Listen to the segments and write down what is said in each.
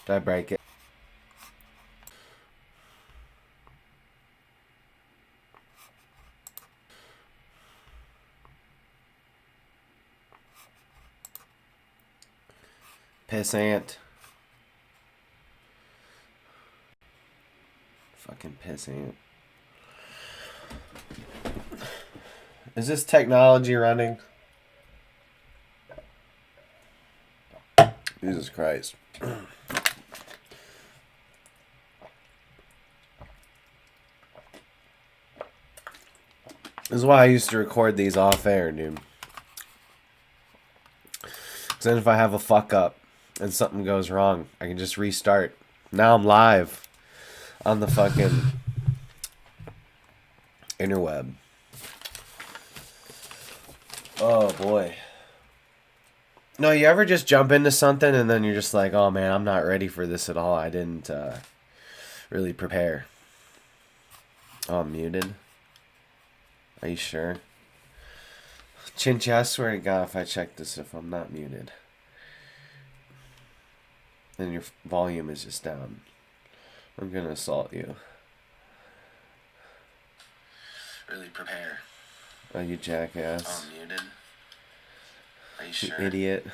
Did I break it? Pissant. Fucking pissant. Is this technology running? Jesus Christ. This is why I used to record these off air, dude. Because then if I have a fuck up and something goes wrong, I can just restart. Now I'm live on the fucking interweb. Oh boy. No, you ever just jump into something and then you're just like, oh man, I'm not ready for this at all. I didn't really prepare. Oh, I'm muted. Are you sure? Chincha, I swear to God, if I check this, if I'm not muted, then your volume is just down. I'm gonna assault you. Really prepare. Oh, you jackass. Oh, I'm muted. Are you sure? You idiot.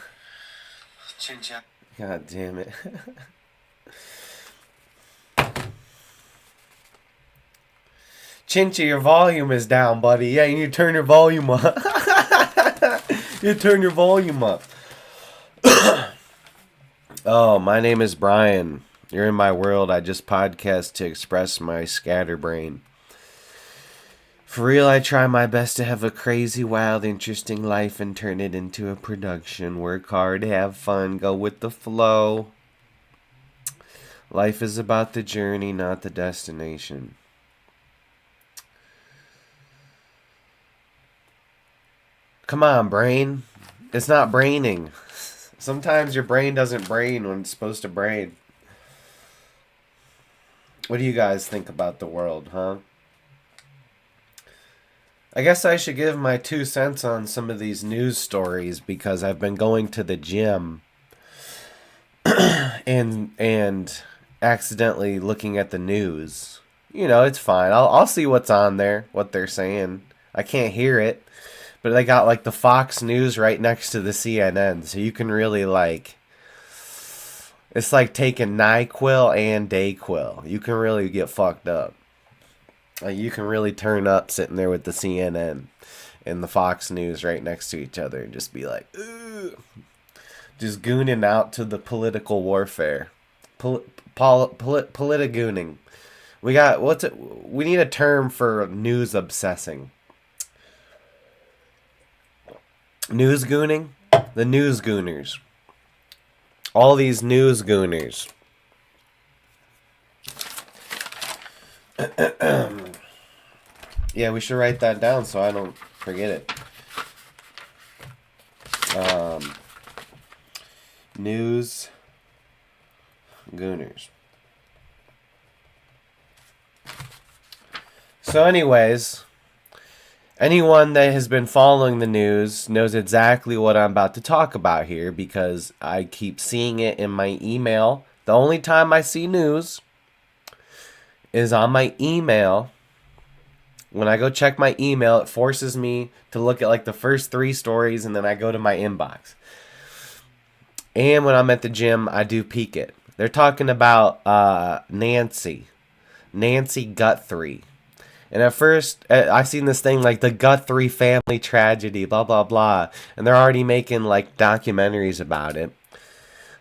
Chincha. God damn it. Chincha, your volume is down, buddy. Yeah, you need to turn your volume up. You turn your volume up. Oh, my name is Bryan. You're in my world. I just podcast to express my scatterbrain. For real, I try my best to have a crazy, wild, interesting life and turn it into a production. Work hard, have fun, go with the flow. Life is about the journey, not the destination. Come on, brain. It's not braining. Sometimes your brain doesn't brain when it's supposed to brain. What do you guys think about the world, huh? I guess I should give my 2 cents on some of these news stories because I've been going to the gym and accidentally looking at the news. You know, it's fine. I'll see what's on there, what they're saying. I can't hear it. But they got like the Fox News right next to the CNN, so you can really like, it's like taking NyQuil and DayQuil. You can really get fucked up. Like you can really turn up sitting there with the CNN and the Fox News right next to each other and just be like, ugh. Just gooning out to the political warfare. Politigooning. We need a term for news obsessing. News gooning? The news gooners. All these news gooners. Yeah, we should write that down so I don't forget it. News gooners. So anyways, anyone that has been following the news knows exactly what I'm about to talk about here because I keep seeing it in my email. The only time I see news is on my email. When I go check my email, it forces me to look at like the first 3 stories and then I go to my inbox. And when I'm at the gym, I do peek it. They're talking about Nancy Guthrie. And at first, I seen this thing like the Guthrie family tragedy, blah, blah, blah. And they're already making like documentaries about it.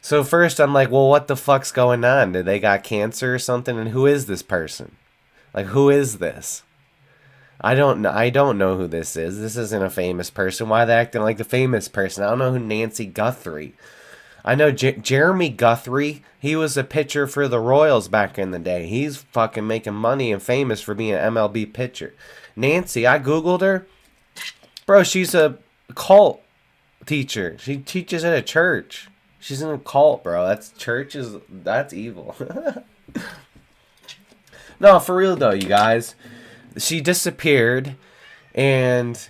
So first I'm like, well, what the fuck's going on? Did they got cancer or something? And who is this person? Like, who is this? I don't know who this is. This isn't a famous person. Why are they acting like the famous person? I don't know who Nancy Guthrie. I know Jeremy Guthrie. He was a pitcher for the Royals back in the day. He's fucking making money and famous for being an MLB pitcher. Nancy, I googled her. Bro, she's a cult teacher. She teaches at a church. She's in a cult, bro. That's evil. No, for real though, you guys. She disappeared, and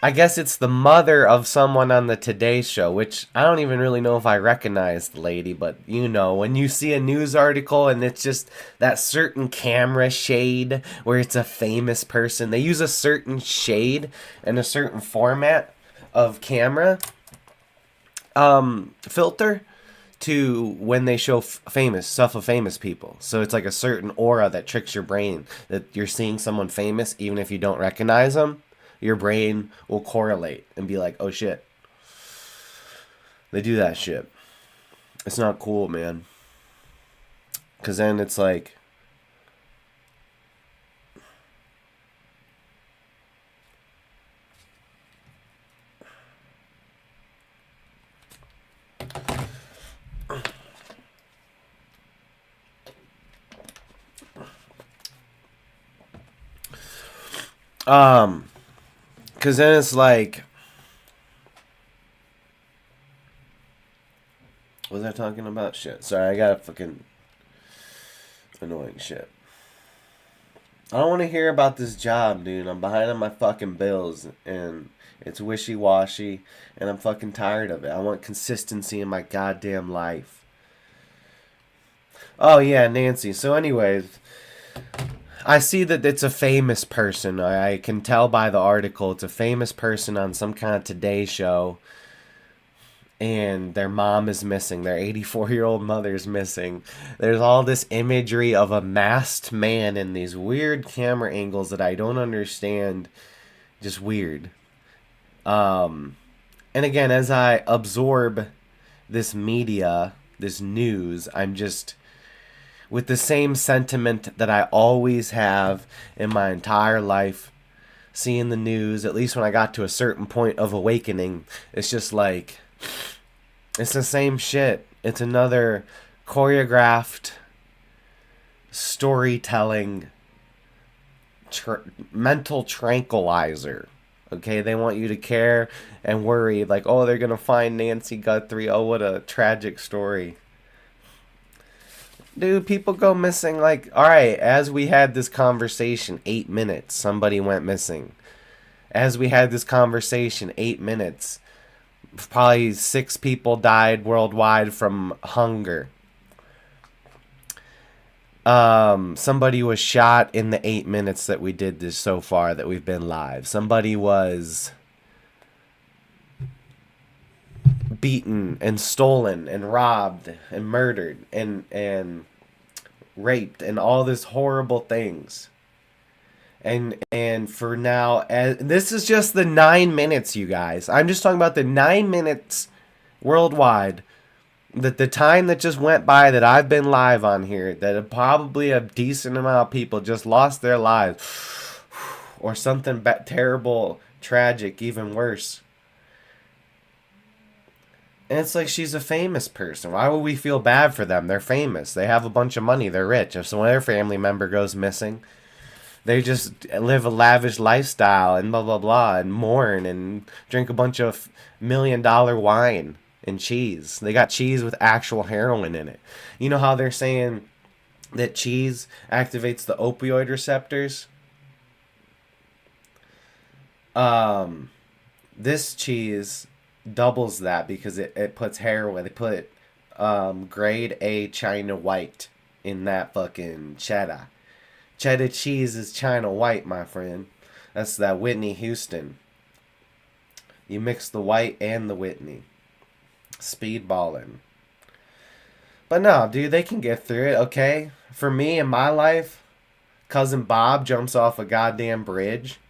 I guess it's the mother of someone on the Today Show, which I don't even really know if I recognize the lady, but you know, when you see a news article and it's just that certain camera shade where it's a famous person, they use a certain shade and a certain format of camera filter to when they show famous stuff of famous people. So it's like a certain aura that tricks your brain that you're seeing someone famous even if you don't recognize them. Your brain will correlate and be like, "Oh shit." They do that shit. It's not cool, man. Cuz then it's like um cuz then it's like what was I talking about? Shit. Sorry, I got a fucking annoying shit. I don't want to hear about this job, dude. I'm behind on my fucking bills and it's wishy-washy and I'm fucking tired of it. I want consistency in my goddamn life. Oh yeah, Nancy. So anyways, I see that it's a famous person. I can tell by the article it's a famous person on some kind of Today Show and their mom is missing. Their 84-year-old mother is missing. There's all this imagery of a masked man in these weird camera angles that I don't understand. Just weird. And again, as I absorb this media, this news, I'm just with the same sentiment that I always have in my entire life. Seeing the news, at least when I got to a certain point of awakening, it's just like, it's the same shit. It's another choreographed storytelling mental tranquilizer. Okay, they want you to care and worry, like, oh, they're gonna find Nancy Guthrie. Oh, what a tragic story. Dude, people go missing like, alright, as we had this conversation, 8 minutes, somebody went missing. As we had this conversation, 8 minutes, probably 6 people died worldwide from hunger. Somebody was shot in the 8 minutes that we did this so far that we've been live. Somebody was beaten and stolen and robbed and murdered and raped and all this horrible things. And for now, this is just the 9 minutes, you guys. I'm just talking about the 9 minutes worldwide, that the time that just went by that I've been live on here, that probably a decent amount of people just lost their lives or something terrible, tragic, even worse. And it's like, she's a famous person. Why would we feel bad for them? They're famous. They have a bunch of money. They're rich. If some other family member goes missing, they just live a lavish lifestyle and blah, blah, blah, and mourn and drink a bunch of $1 million wine and cheese. They got cheese with actual heroin in it. You know how they're saying that cheese activates the opioid receptors? This cheese doubles that because it puts heroin. They put grade A China white in that fucking cheddar. Cheddar cheese is China white, my friend. That's that Whitney Houston. You mix the white and the Whitney. Speedballing. But no, dude, they can get through it, okay? For me, in my life, Cousin Bob jumps off a goddamn bridge.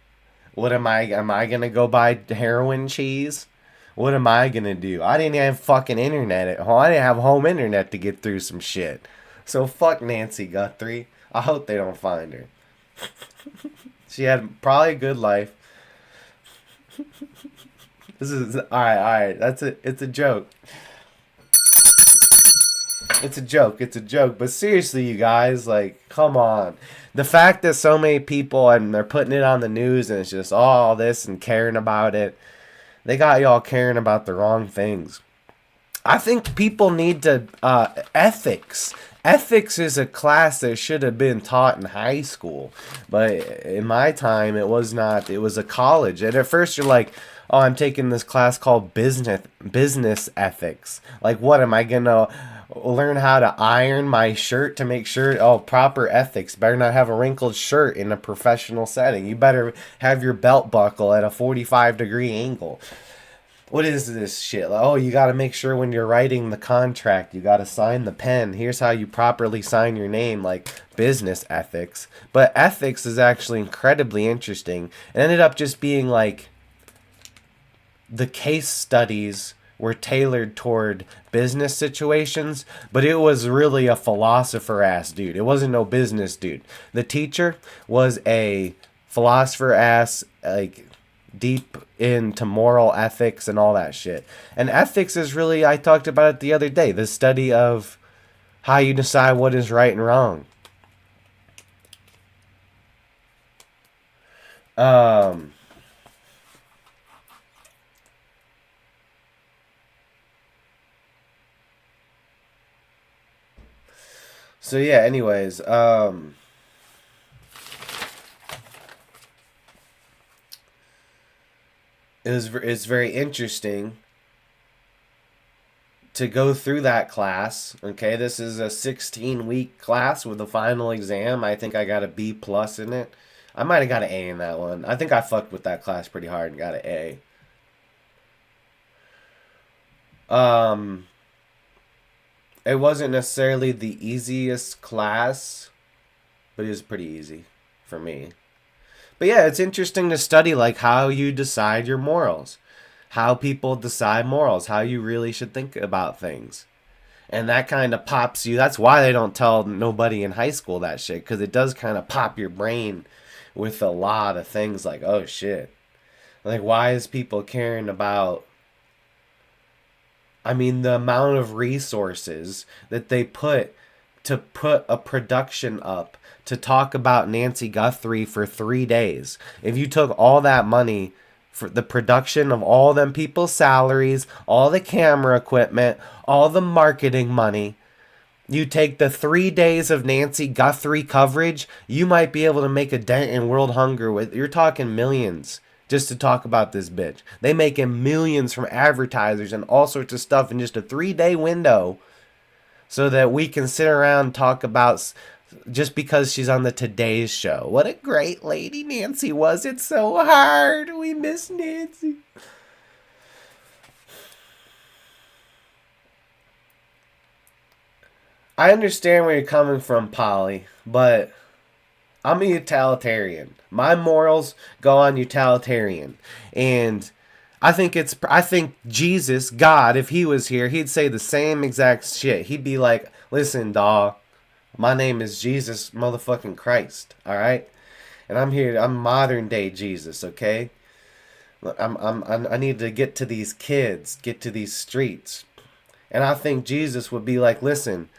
What am I gonna go buy heroin cheese? What am I gonna do? I didn't have fucking internet at home. I didn't have home internet to get through some shit. So fuck Nancy Guthrie. I hope they don't find her. She had probably a good life. This is alright. That's it. It's a joke. It's a joke. But seriously, you guys, like, come on. The fact that so many people and they're putting it on the news and it's just all this and caring about it, they got y'all caring about the wrong things. I think people need to ethics. Ethics is a class that should have been taught in high school, but in my time it was not. It was a college, and at first you're like, "Oh, I'm taking this class called business ethics." Like, what am I gonna learn how to iron my shirt to make sure? Oh, proper ethics. Better not have a wrinkled shirt in a professional setting. You better have your belt buckle at a 45-degree angle. What is this shit? Like, oh, you got to make sure when you're writing the contract, you got to sign the pen. Here's how you properly sign your name, like business ethics. But ethics is actually incredibly interesting. It ended up just being like the case studies were tailored toward business situations, but it was really a philosopher ass dude. It wasn't no business dude. The teacher was a philosopher ass, like deep into moral ethics and all that shit. And ethics is really, I talked about it the other day, the study of how you decide what is right and wrong. Um so yeah, anyways, it's very interesting to go through that class. Okay, this is a 16-week class with a final exam. I think I got a B plus in it. I might have got an A in that one. I think I fucked with that class pretty hard and got an A. Um, it wasn't necessarily the easiest class, but it was pretty easy for me. But yeah, it's interesting to study like how you decide your morals, how people decide morals, how you really should think about things. And that kind of pops you. That's why they don't tell nobody in high school that shit, because it does kind of pop your brain with a lot of things like, oh shit. Like, why is people caring about, I mean, the amount of resources that they put to put a production up to talk about Nancy Guthrie for 3 days. If you took all that money for the production of all them people's salaries, all the camera equipment, all the marketing money, you take the 3 days of Nancy Guthrie coverage, you might be able to make a dent in world hunger with, you're talking millions just to talk about this bitch. They making millions from advertisers and all sorts of stuff in just a 3 day window so that we can sit around and talk about just because she's on the Today's Show. What a great lady Nancy was. It's so hard. We miss Nancy. I understand where you're coming from, Polly, but I'm a utilitarian. My morals go on utilitarian. And I think Jesus, God, if he was here, he'd say the same exact shit. He'd be like, "Listen, dawg, my name is Jesus motherfucking Christ, all right? And I'm here. I'm modern day Jesus, okay? I need to get to these kids, get to these streets." And I think Jesus would be like, "Listen,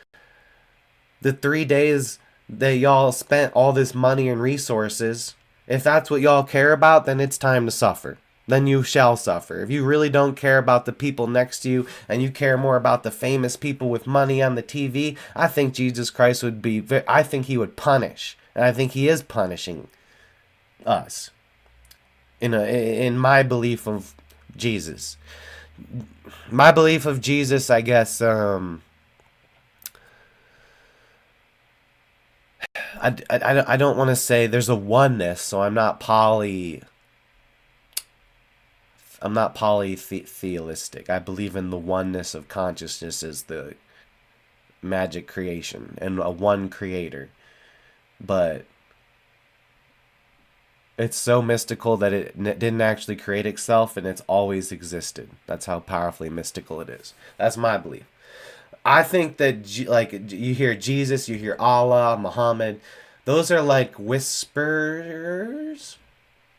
the 3 days that y'all spent all this money and resources, if that's what y'all care about, then it's time to suffer. Then you shall suffer. If you really don't care about the people next to you and you care more about the famous people with money on the TV, I think Jesus Christ would be, I think he would punish. And I think he is punishing us in my belief of Jesus. My belief of Jesus, I guess, I don't want to say there's a oneness, so I'm not polytheistic. I believe in the oneness of consciousness as the magic creation and a one creator. But it's so mystical that it didn't actually create itself and it's always existed. That's how powerfully mystical it is. That's my belief. I think that like you hear Jesus, you hear Allah, Muhammad, those are like whisperers.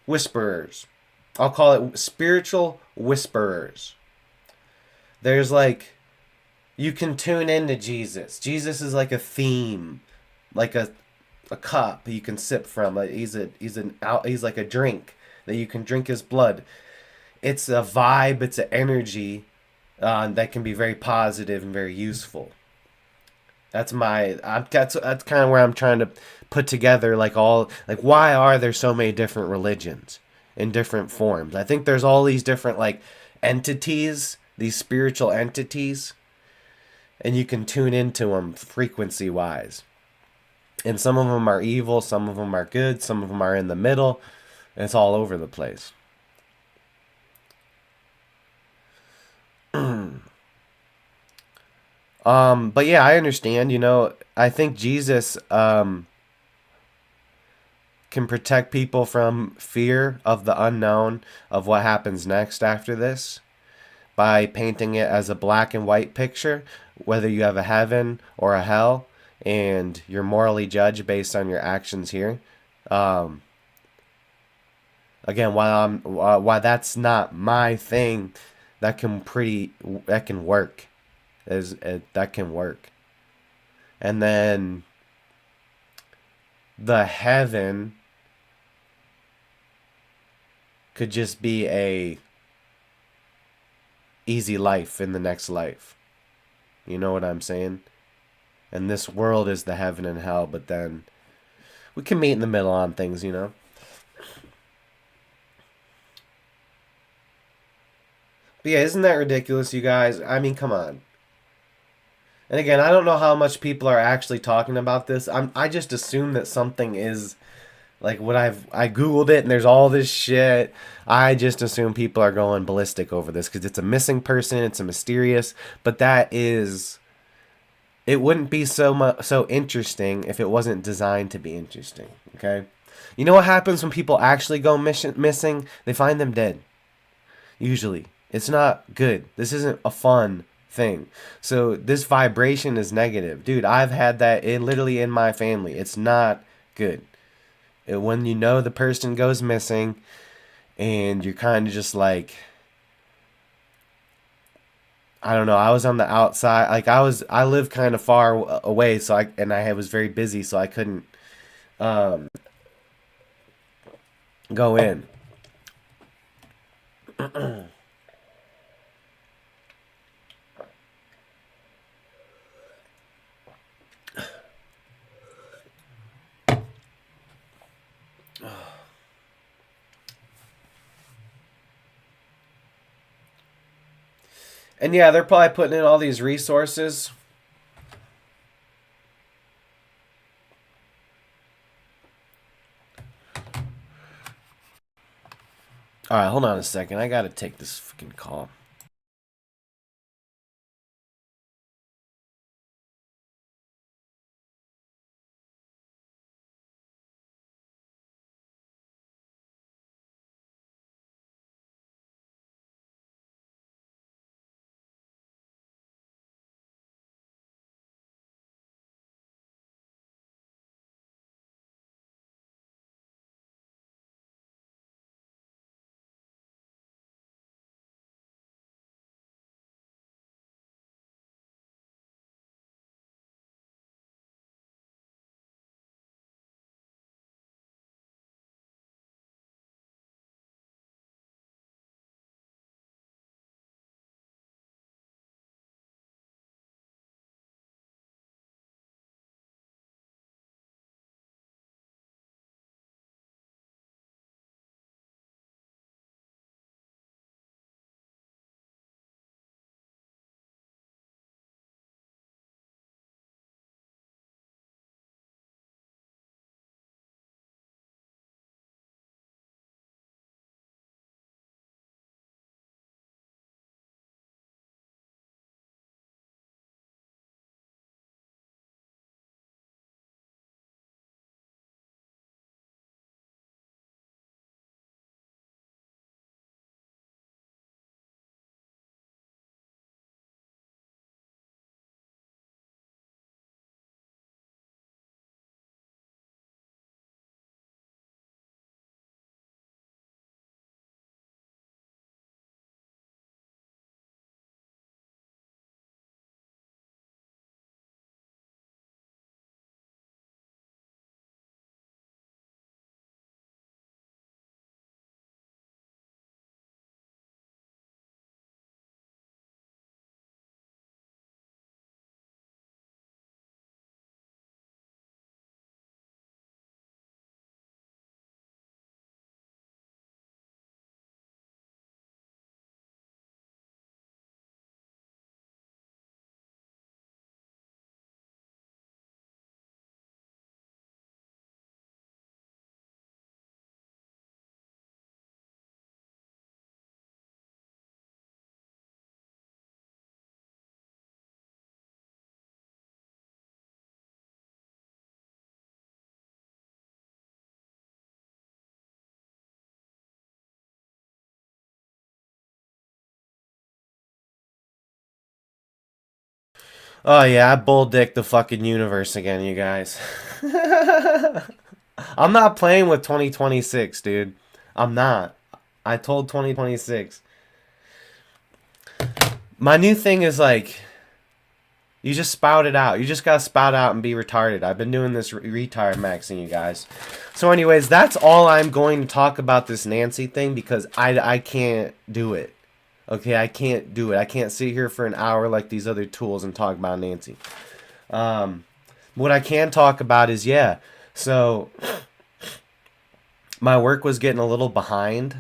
Whisperers. I'll call it spiritual whisperers. There's like you can tune into Jesus. Jesus is like a theme, like a cup you can sip from. Like he's like a drink that you can drink his blood. It's a vibe. It's an energy that can be very positive and very useful. That's kind of where I'm trying to put together like all like why are there so many different religions in different forms? I think there's all these different like entities, these spiritual entities, and you can tune into them frequency wise. And some of them are evil, some of them are good, some of them are in the middle. And it's all over the place. But yeah, I understand. I think Jesus can protect people from fear of the unknown of what happens next after this by painting it as a black and white picture, whether you have a heaven or a hell, and you're morally judged based on your actions here. Um, Again, while that's not my thing, that can work. That can work. And then the heaven could just be a easy life in the next life. You know what I'm saying? And this world is the heaven and hell, but then we can meet in the middle on things. But yeah, isn't that ridiculous, you guys? I mean, come on. And again, I don't know how much people are actually talking about this. I just assume that something is like what I googled it and there's all this shit. I just assume people are going ballistic over this because it's a missing person, it's a mysterious, but it wouldn't be so interesting if it wasn't designed to be interesting, okay? You know what happens when people actually go missing? They find them dead. Usually. It's not good. This isn't a fun thing. So this vibration is negative. Dude, I've had that literally in my family. It's not good. When you know the person goes missing and you're kind of just like, I don't know, I was on the outside. Like I live kind of far away, I was very busy, so I couldn't um go in. And yeah, they're probably putting in all these resources. All right, hold on a second. I got to take this freaking call. Oh yeah, I bull dick the fucking universe again, you guys. I'm not playing with 2026, dude. I'm not. I told 2026. My new thing is like, you just spout it out. You just gotta spout out and be retarded. I've been doing this retard maxing, you guys. So, anyways, that's all I'm going to talk about this Nancy thing because I can't do it. Okay, I can't do it. I can't sit here for an hour like these other tools and talk about Nancy. What I can talk about is, yeah, so my work was getting a little behind,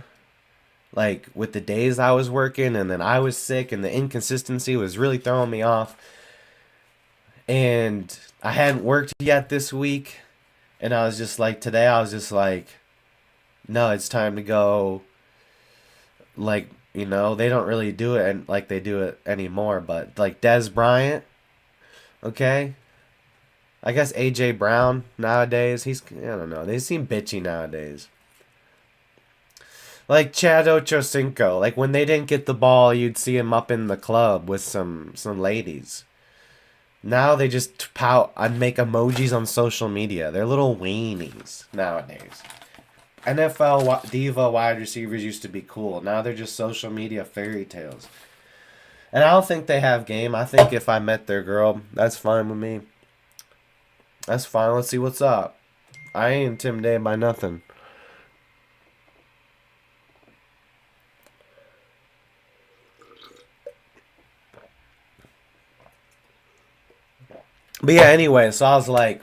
like with the days I was working, and then I was sick, and the inconsistency was really throwing me off. And I hadn't worked yet this week, and I was just like, today I was just like, no, it's time to go. Like, they don't really do it and like they do it anymore, but like Des Bryant, okay? I guess AJ Brown nowadays, I don't know, they seem bitchy nowadays. Like Chad Ochocinco, like when they didn't get the ball, you'd see him up in the club with some ladies. Now they just pout and make emojis on social media. They're little weenies nowadays. NFL diva wide receivers used to be cool. Now they're just social media fairy tales. And I don't think they have game. I think if I met their girl, that's fine with me. That's fine. Let's see what's up. I ain't intimidated by nothing. But yeah, anyway, so I was like,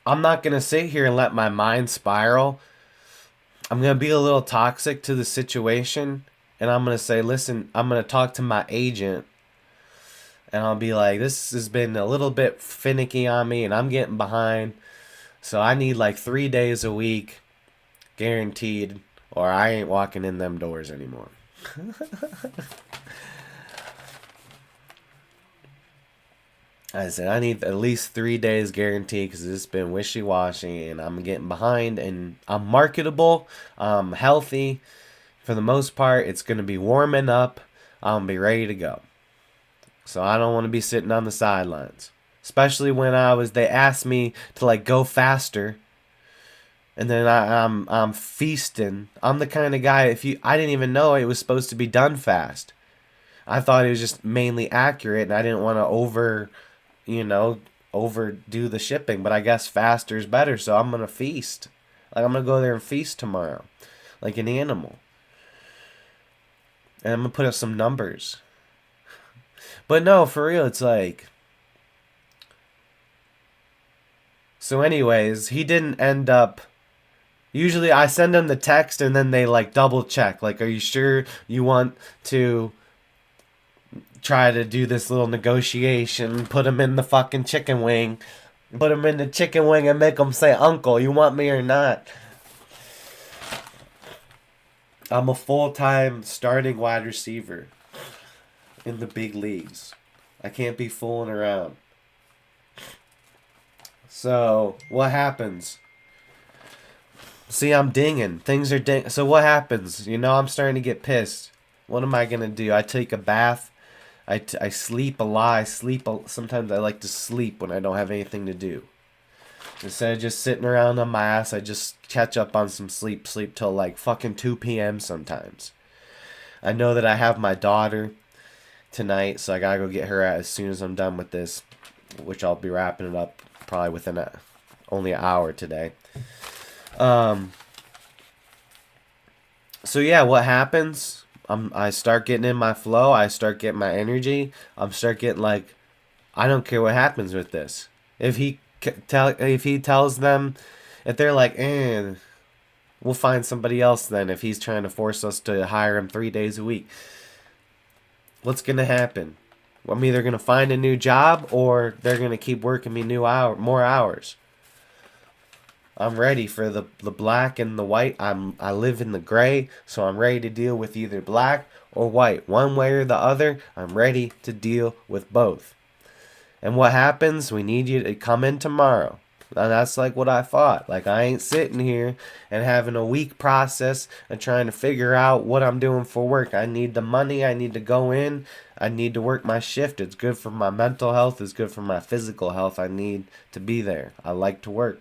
I'm not going to sit here and let my mind spiral. I'm going to be a little toxic to the situation. And I'm going to say, listen, I'm going to talk to my agent. And I'll be like, this has been a little bit finicky on me and I'm getting behind. So I need like 3 days a week guaranteed or I ain't walking in them doors anymore. I said, I need at least 3 days guaranteed because it's been wishy-washy and I'm getting behind and I'm marketable. I'm healthy. For the most part, it's going to be warming up. I'm going to be ready to go. So I don't want to be sitting on the sidelines. Especially when they asked me to like go faster. And then I'm feasting. I'm the kind of guy, I didn't even know it was supposed to be done fast. I thought it was just mainly accurate and I didn't want to overdo the shipping, but I guess faster is better, so I'm gonna feast. Like I'm gonna go there and feast tomorrow. Like an animal. And I'm gonna put up some numbers. But no, for real, it's like. So anyways, he didn't end up. Usually I send them the text and then they like double check. Like, are you sure you want to try to do this little negotiation, put him in the fucking chicken wing, put him in the chicken wing and make him say, uncle, you want me or not? I'm a full-time starting wide receiver in the big leagues. I can't be fooling around. So, what happens? See, I'm dinging. Things are ding. So what happens? I'm starting to get pissed. What am I going to do? I take a bath. I sleep a lot. Sometimes I like to sleep when I don't have anything to do. Instead of just sitting around on my ass, I just catch up on some sleep. Sleep till like fucking 2 p.m. sometimes. I know that I have my daughter tonight, so I gotta go get her as soon as I'm done with this, which I'll be wrapping it up probably within only an hour today. So yeah, what happens? I start getting in my flow. I start getting my energy. Start getting like, I don't care what happens with this. If he tells them, if they're like, we'll find somebody else then. If he's trying to force us to hire him 3 days a week, what's gonna happen? I'm either gonna find a new job or they're gonna keep working me more hours. I'm ready for the black and the white. I live in the gray, so I'm ready to deal with either black or white. One way or the other, I'm ready to deal with both. And what happens? We need you to come in tomorrow. And that's like what I thought. Like, I ain't sitting here and having a week process and trying to figure out what I'm doing for work. I need the money. I need to go in. I need to work my shift. It's good for my mental health. It's good for my physical health. I need to be there. I like to work.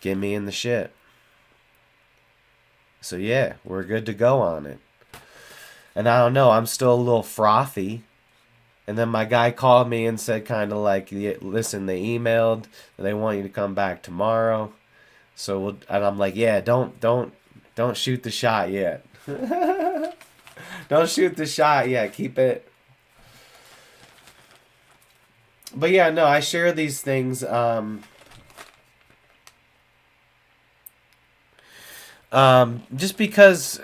Get me in the shit. So, yeah, we're good to go on it. And I don't know. I'm still a little frothy. And then my guy called me and said, kind of like, listen, they emailed, and they want you to come back tomorrow. So and I'm like, yeah, don't shoot the shot yet. Don't shoot the shot yet. Keep it. But yeah, no, I share these things. Just because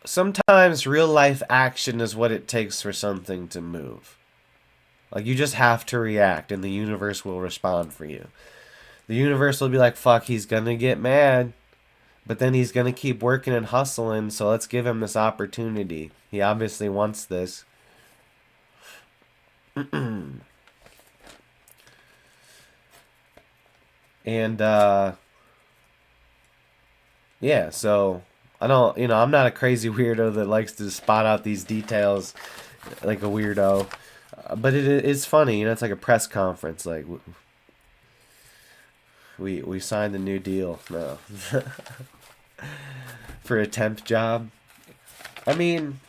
sometimes real life action is what it takes for something to move. Like, you just have to react, and the universe will respond for you. The universe will be like, fuck, he's gonna get mad. But then he's gonna keep working and hustling, so let's give him this opportunity. He obviously wants this. And, yeah, so I don't, I'm not a crazy weirdo that likes to spot out these details like a weirdo. But it's funny, it's like a press conference. Like, we signed a new deal. No. For a temp job. I mean,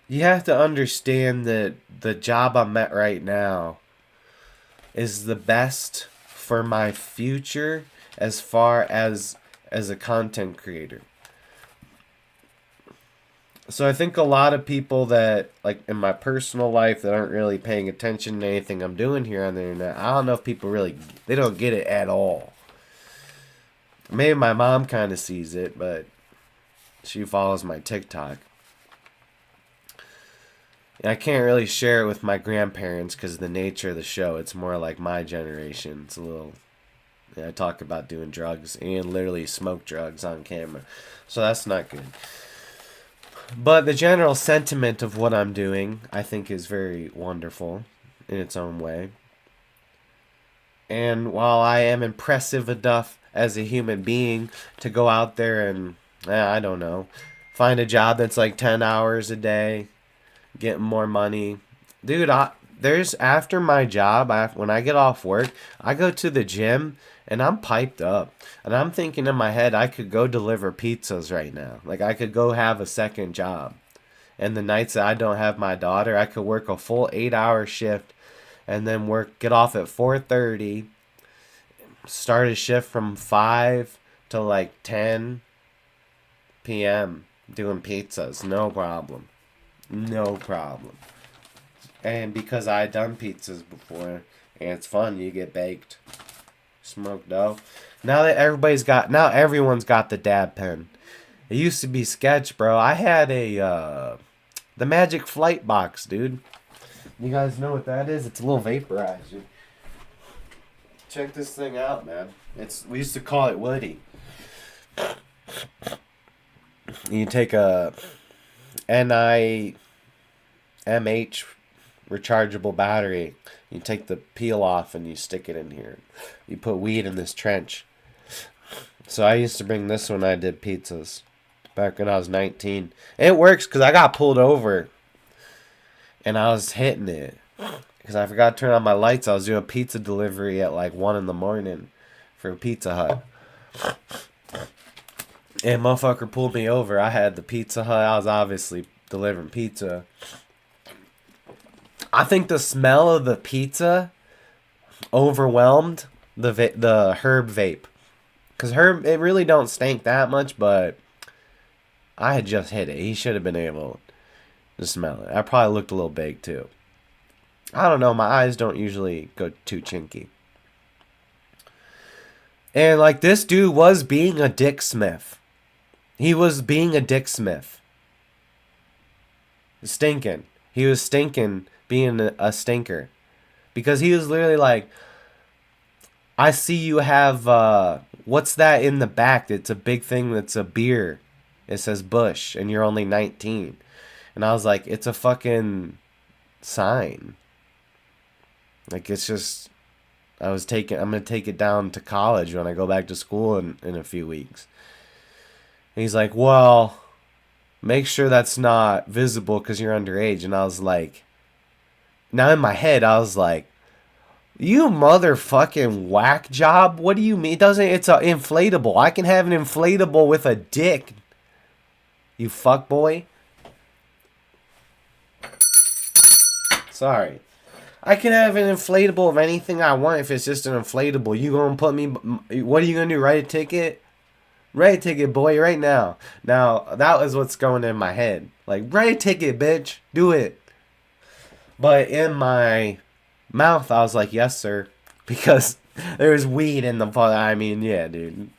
you have to understand that the job I'm at right now is the best for my future as far as a content creator. So I think a lot of people that, like, in my personal life, that aren't really paying attention to anything I'm doing here on the internet, I don't know if people really, they don't get it at all. Maybe my mom kind of sees it, but she follows my TikTok. And I can't really share it with my grandparents because of the nature of the show. It's more like my generation. It's a little, I talk about doing drugs and literally smoke drugs on camera. So that's not good. But the general sentiment of what I'm doing, I think, is very wonderful in its own way. And while I am impressive enough as a human being to go out there and, I don't know, find a job that's like 10 hours a day, getting more money. Dude, there's, after my job, when I get off work, I go to the gym and I'm piped up. And I'm thinking in my head, I could go deliver pizzas right now. Like, I could go have a second job. And the nights that I don't have my daughter, I could work a full 8-hour shift and then get off at 4:30, start a shift from 5 to like 10 p.m. doing pizzas. No problem. No problem. And because I done pizzas before, and it's fun, you get baked, smoked dough. Now everyone's got the dab pen. It used to be sketch, bro. I had the Magic Flight box, dude. You guys know what that is? It's a little vaporizer. Check this thing out, man. We used to call it Woody. You take a NiMH rechargeable battery. You take the peel off and you stick it in here. You put weed in this trench. So I used to bring this when I did pizzas back when I was 19. And it works because I got pulled over and I was hitting it because I forgot to turn on my lights. I was doing a pizza delivery at like 1 in the morning for a Pizza Hut. And motherfucker pulled me over. I had the Pizza Hut. I was obviously delivering pizza. I think the smell of the pizza overwhelmed the herb vape. Because herb, it really don't stink that much, but I had just hit it. He should have been able to smell it. I probably looked a little baked too. I don't know. My eyes don't usually go too chinky. And like, this dude was being a dicksmith. He was being a dicksmith. Stinking. He was stinking being a stinker. Because he was literally like, I see you have, what's that in the back? It's a big thing that's a beer. It says Bush, and you're only 19. And I was like, it's a fucking sign. Like, it's just, I'm going to take it down to college when I go back to school in a few weeks. And he's like, well, make sure that's not visible because you're underage. And I was like, now in my head, I was like, you motherfucking whack job. What do you mean? It's an inflatable. I can have an inflatable with a dick. You fuckboy. Sorry. I can have an inflatable of anything I want if it's just an inflatable. You gonna put me... What are you gonna do? Write a ticket? Write a ticket, boy, right now. Now, that was what's going in my head. Like, write a ticket, bitch. Do it. But in my mouth, I was like, yes, sir. Because there was weed in the... I mean, yeah, dude.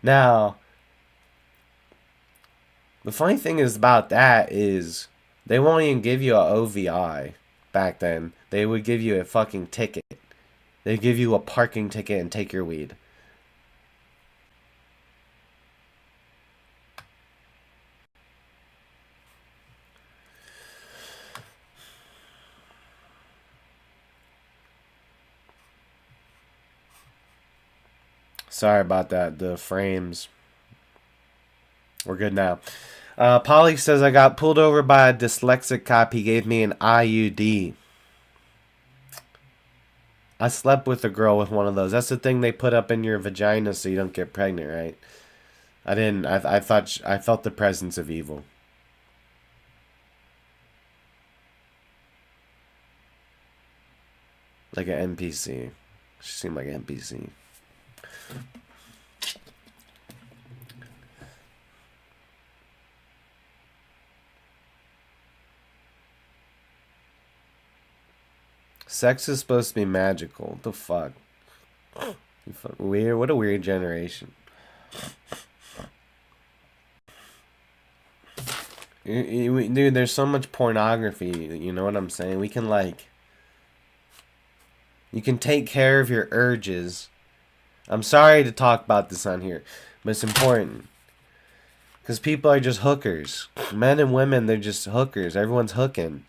Now, the funny thing is about that is they won't even give you a OVI back then. They would give you a fucking ticket. They'd give you a parking ticket and take your weed. Sorry about that. The frames. We're good now. Polly says, I got pulled over by a dyslexic cop. He gave me an IUD. I slept with a girl with one of those. That's the thing they put up in your vagina so you don't get pregnant, right? I didn't. I thought I felt the presence of evil. Like an NPC. She seemed like an NPC. Sex is supposed to be magical. What the fuck? Weird. What a weird generation. Dude, there's so much pornography. You know what I'm saying? We can, like... You can take care of your urges. I'm sorry to talk about this on here, but it's important. Because people are just hookers. Men and women, they're just hookers. Everyone's hooking.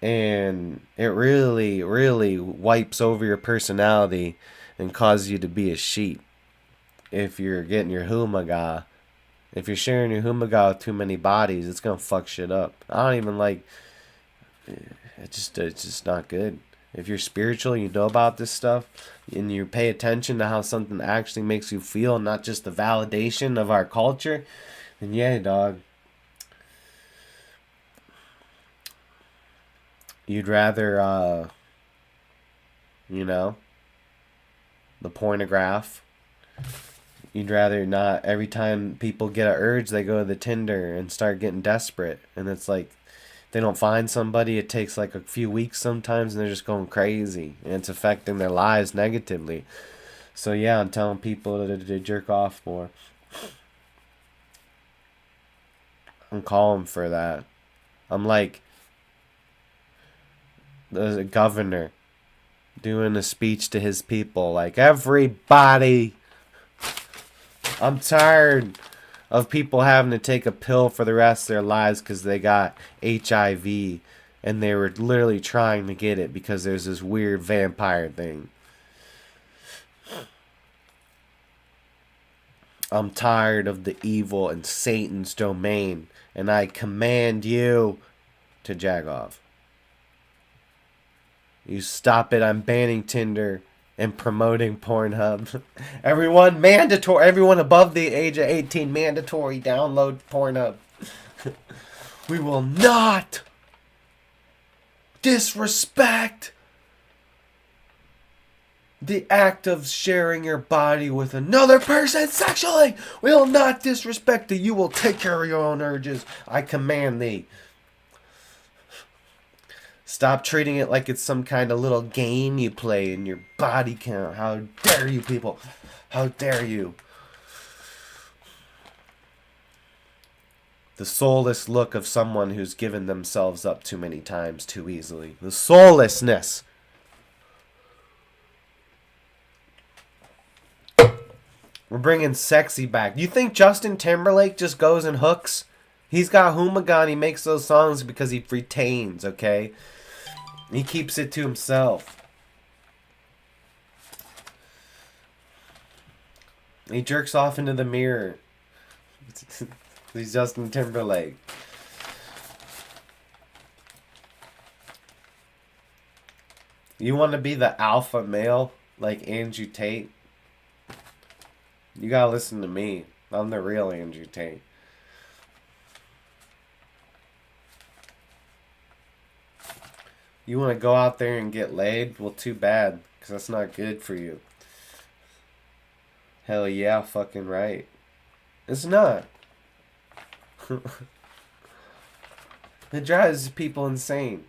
And it really, really wipes over your personality and causes you to be a sheep. If you're getting your humaga. If you're sharing your humaga with too many bodies, it's going to fuck shit up. I don't even like... It's just not good. If you're spiritual, you know about this stuff, and you pay attention to how something actually makes you feel, not just the validation of our culture, then yeah, dog. You'd rather, you know, the pornograph. You'd rather not, every time people get an urge, they go to the Tinder and start getting desperate. And it's like, they don't find somebody, it takes like a few weeks sometimes, and they're just going crazy. And it's affecting their lives negatively. So yeah, I'm telling people to jerk off more. I'm calling for that. I'm like the governor doing a speech to his people. Like, everybody, I'm tired of people having to take a pill for the rest of their lives because they got HIV and they were literally trying to get it because there's this weird vampire thing. I'm tired of the evil and Satan's domain, and I command you to jag off. You stop it. I'm banning Tinder and promoting Pornhub. Everyone above the age of 18, mandatory download Pornhub. We will not disrespect the act of sharing your body with another person sexually. We will not disrespect it. You will take care of your own urges. I command thee. Stop treating it like it's some kind of little game you play in your body count. How dare you, people? How dare you? The soulless look of someone who's given themselves up too many times too easily. The soullessness. We're bringing sexy back. You think Justin Timberlake just goes and hooks? He's got Humagon. He makes those songs because he retains, okay? He keeps it to himself. He jerks off into the mirror. He's Justin Timberlake. You want to be the alpha male like Andrew Tate? You gotta listen to me. I'm the real Andrew Tate. You want to go out there and get laid? Well, too bad, because that's not good for you. Hell yeah, fucking right. It's not. It drives people insane.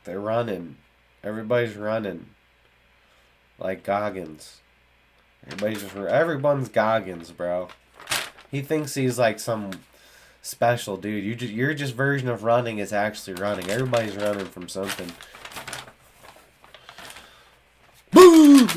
They're running. Everybody's running. Like Goggins. Everyone's Goggins, bro. He thinks he's like some special dude. Your just version of running is actually running. Everybody's running from something. Boo!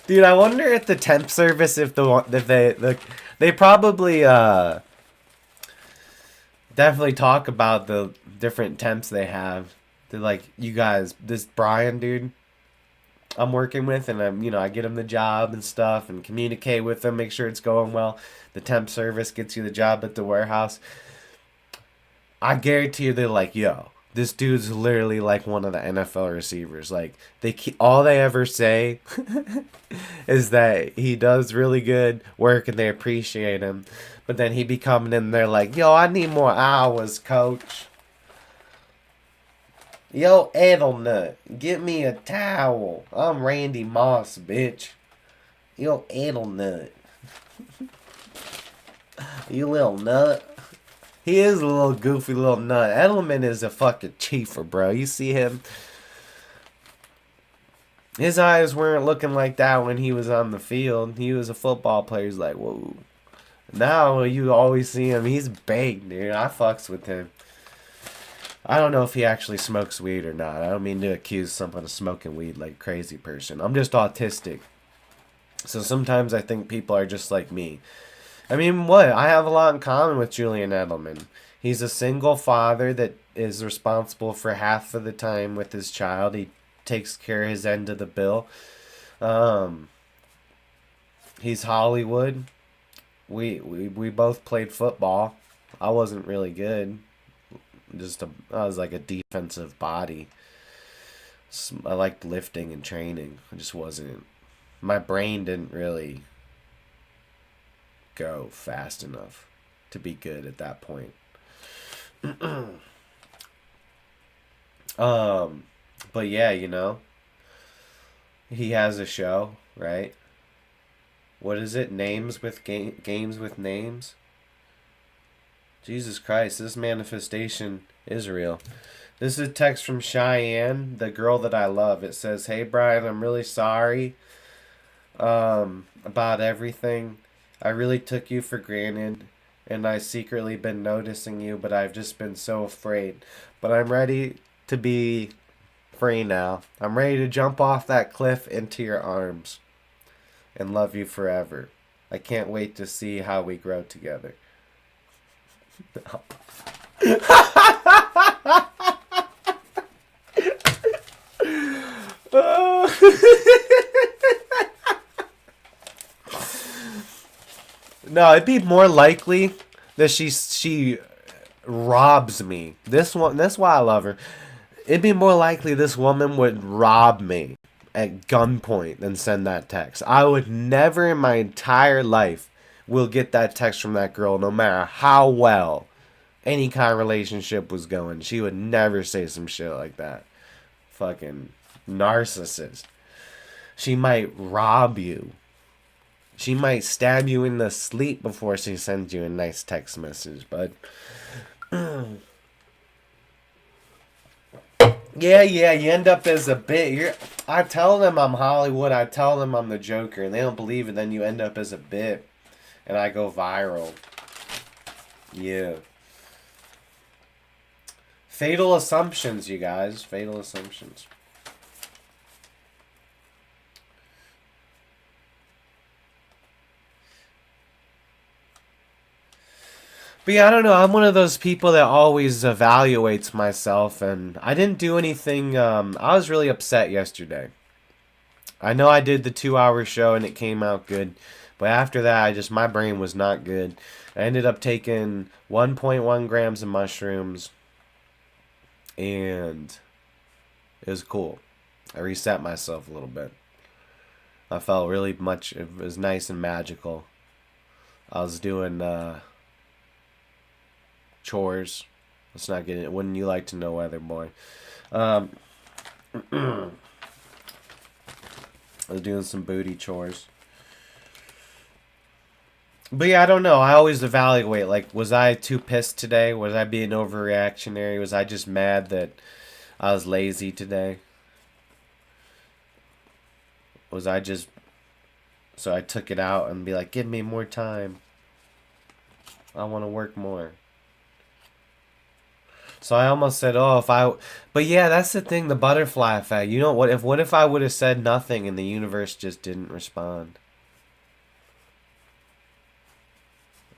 Dude, I wonder if the temp service, if they probably definitely talk about the different temps they have. They're like, you guys, this Bryan dude I'm working with, and I get him the job and stuff, and communicate with him, make sure it's going well. The temp service gets you the job at the warehouse. I guarantee you, they're like, yo, this dude's literally like one of the NFL receivers. Like all they ever say is that he does really good work and they appreciate him. But then he be coming in there like, yo, I need more hours, coach. Yo, Edelnut, get me a towel. I'm Randy Moss, bitch. Yo, Edelnut. You little nut. He is a little goofy little nut. Edelman is a fucking chiefer, bro. You see him? His eyes weren't looking like that when he was on the field. He was a football player. He's like, whoa. Now you always see him. He's baked, dude. I fucks with him. I don't know if he actually smokes weed or not. I don't mean to accuse someone of smoking weed like a crazy person. I'm just autistic. So sometimes I think people are just like me. I mean, what? I have a lot in common with Julian Edelman. He's a single father that is responsible for half of the time with his child. He takes care of his end of the bill. He's Hollywood. We both played football. I wasn't really good. I was like a defensive body. I liked lifting and training. I just wasn't. My brain didn't really go fast enough to be good at that point. But yeah, he has a show, right? What is it? Games with names. Jesus Christ, this manifestation is real. This is a text from Cheyenne, the girl that I love. It says, "Hey Bryan, I'm really sorry about everything. I really took you for granted, and I secretly been noticing you, but I've just been so afraid. But I'm ready to be free now. I'm ready to jump off that cliff into your arms and love you forever. I can't wait to see how we grow together." No, it'd be more likely that she robs me. That's why I love her. It'd be more likely this woman would rob me at gunpoint than send that text. I would never in my entire life will get that text from that girl, no matter how well any kind of relationship was going. She would never say some shit like that. Fucking narcissist. She might rob you. She might stab you in the sleep before she sends you a nice text message, bud. Yeah, you end up as a bit. I tell them I'm Hollywood. I tell them I'm the Joker, and they don't believe it. Then you end up as a bit, and I go viral. Yeah. Fatal assumptions, you guys. Fatal assumptions. But yeah, I don't know. I'm one of those people that always evaluates myself, and I didn't do anything. I was really upset yesterday. I know I did the 2 hour show and it came out good, but after that, my brain was not good. I ended up taking 1.1 grams of mushrooms, and it was cool. I reset myself a little bit. I felt really much. It was nice and magical. I was doing chores. Let's not get it. Wouldn't you like to know, weather boy? I was doing some booty chores. But yeah, I don't know. I always evaluate. Like, was I too pissed today? Was I being overreactionary? Was I just mad that I was lazy today? Was I just... So I took it out and be like, give me more time. I want to work more. So I almost said, oh, if I... But yeah, that's the thing, the butterfly effect. You know, what if I would have said nothing and the universe just didn't respond?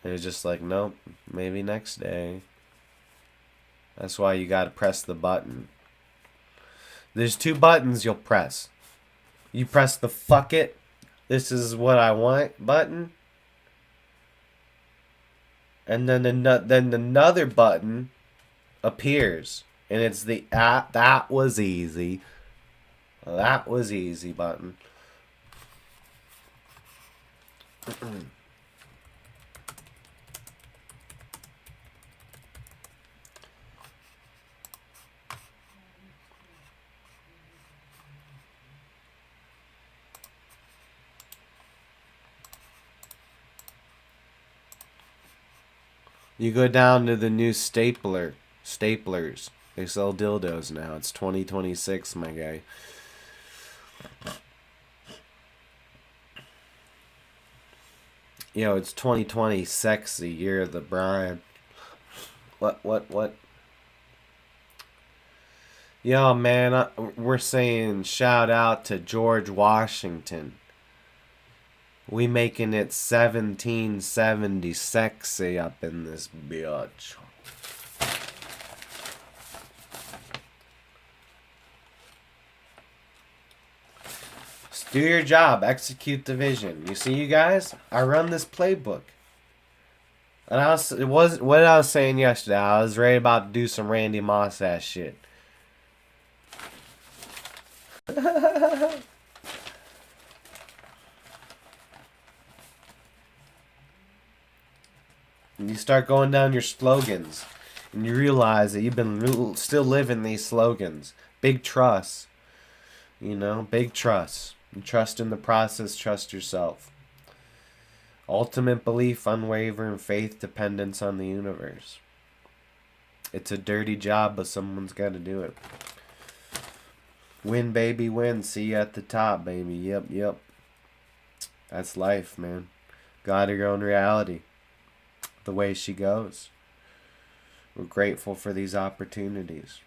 It was just like, nope, maybe next day. That's why you gotta press the button. There's 2 buttons you'll press. You press the fuck it, this is what I want button. And then another button appears. And it's the that was easy. That was easy button. You go down to the new staplers. They sell dildos now. It's 2026, my guy. Yo, it's 2020, sexy year of the Bryan. What? Yo, man, we're saying shout out to George Washington. We making it 1770 sexy up in this bitch. Do your job. Execute the vision. You see, you guys? I run this playbook. And it was what I was saying yesterday. I was ready about to do some Randy Moss ass shit. And you start going down your slogans, and you realize that you've been still living these slogans. Big trust. You know, big trust. You trust in the process, trust yourself. Ultimate belief, unwavering faith, dependence on the universe. It's a dirty job, but someone's got to do it. Win, baby, win. See you at the top, baby. Yep. That's life, man. God your own reality. The way she goes. We're grateful for these opportunities.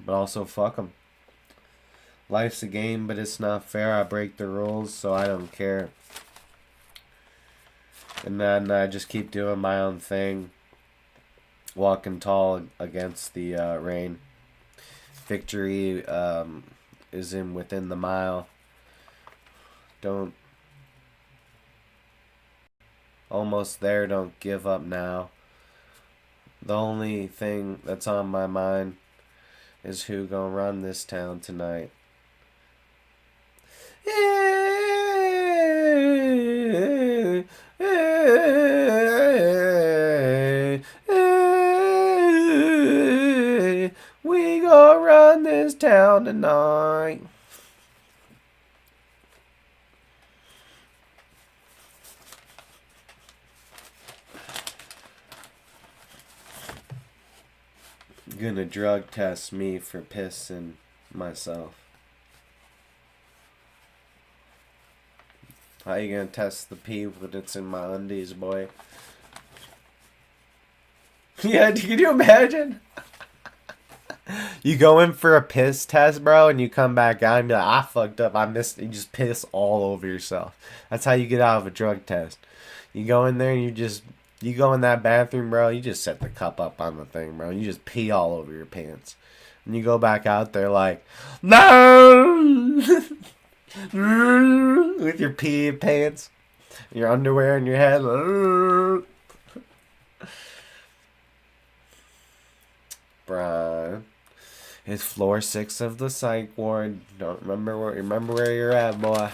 But also, fuck them. Life's a game, but it's not fair. I break the rules, so I don't care. And then I just keep doing my own thing. Walking tall against the rain. Victory is within the mile. Don't. Almost there, don't give up now. The only thing that's on my mind is who gonna run this town tonight. on tonight. Gonna drug test me for pissing myself. How you gonna test the pee when it's in my undies, boy? Yeah, can you imagine? You go in for a piss test, bro, and you come back out and be like, I fucked up, I missed it. You just piss all over yourself. That's how you get out of a drug test. You go in there and you go in that bathroom, bro, you just set the cup up on the thing, bro, and you just pee all over your pants. And you go back out there like, no! With your pee pants, your underwear in your head. Bryan. It's floor 6 of the psych ward. Don't remember where you're at, boy.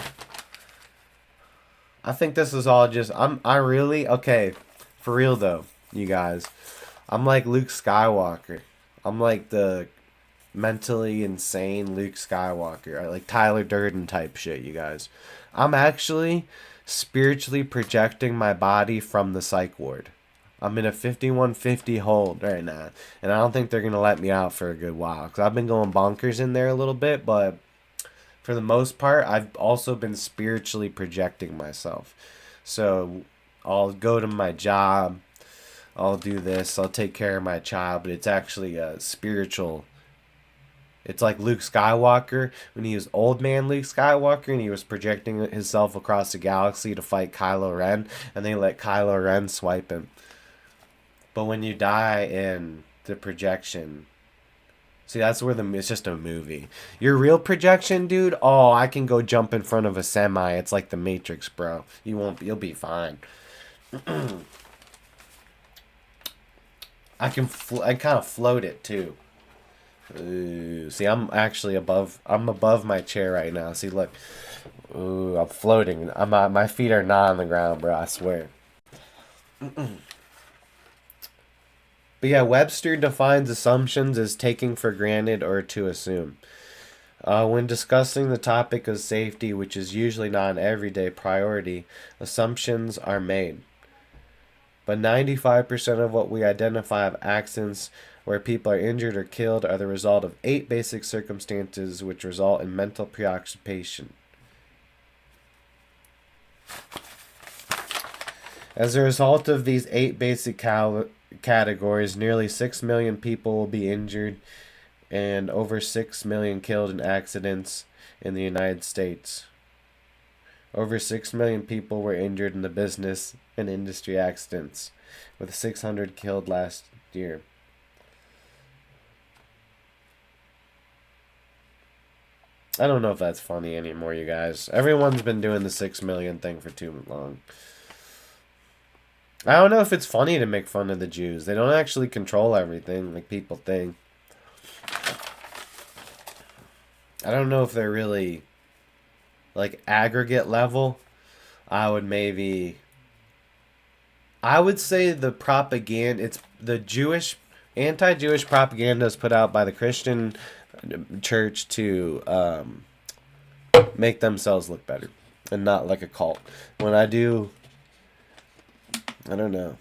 I think this is all just okay, for real though, you guys. I'm like Luke Skywalker. I'm like the mentally insane Luke Skywalker. Like Tyler Durden type shit, you guys. I'm actually spiritually projecting my body from the psych ward. I'm in a 5150 hold right now, and I don't think they're going to let me out for a good while, because I've been going bonkers in there a little bit, but for the most part, I've also been spiritually projecting myself. So I'll go to my job, I'll do this, I'll take care of my child, but it's actually a spiritual. It's like Luke Skywalker when he was old man Luke Skywalker and he was projecting himself across the galaxy to fight Kylo Ren, and they let Kylo Ren swipe him. But when you die in the projection, see, that's where it's just a movie. Your real projection, dude, oh, I can go jump in front of a semi. It's like the Matrix, bro. You'll be fine. I kind of float it too. Ooh, see, I'm above my chair right now. See, look. Ooh, I'm floating. My feet are not on the ground, bro, I swear. But yeah, Webster defines assumptions as taking for granted or to assume. When discussing the topic of safety, which is usually not an everyday priority, assumptions are made. But 95% of what we identify of accidents where people are injured or killed are the result of 8 basic circumstances which result in mental preoccupation. As a result of these 8 basic categories, nearly 6 million people will be injured and over 6 million killed in accidents in the United States. Over 6 million people were injured in the business and industry accidents, with 600 killed last year. I don't know if that's funny anymore, you guys. Everyone's been doing the 6 million thing for too long. I don't know if it's funny to make fun of the Jews. They don't actually control everything like people think. I don't know if they're really, like, aggregate level. I would say the propaganda, it's the anti-Jewish propaganda is put out by the Christian church to make themselves look better and not like a cult. When I don't know.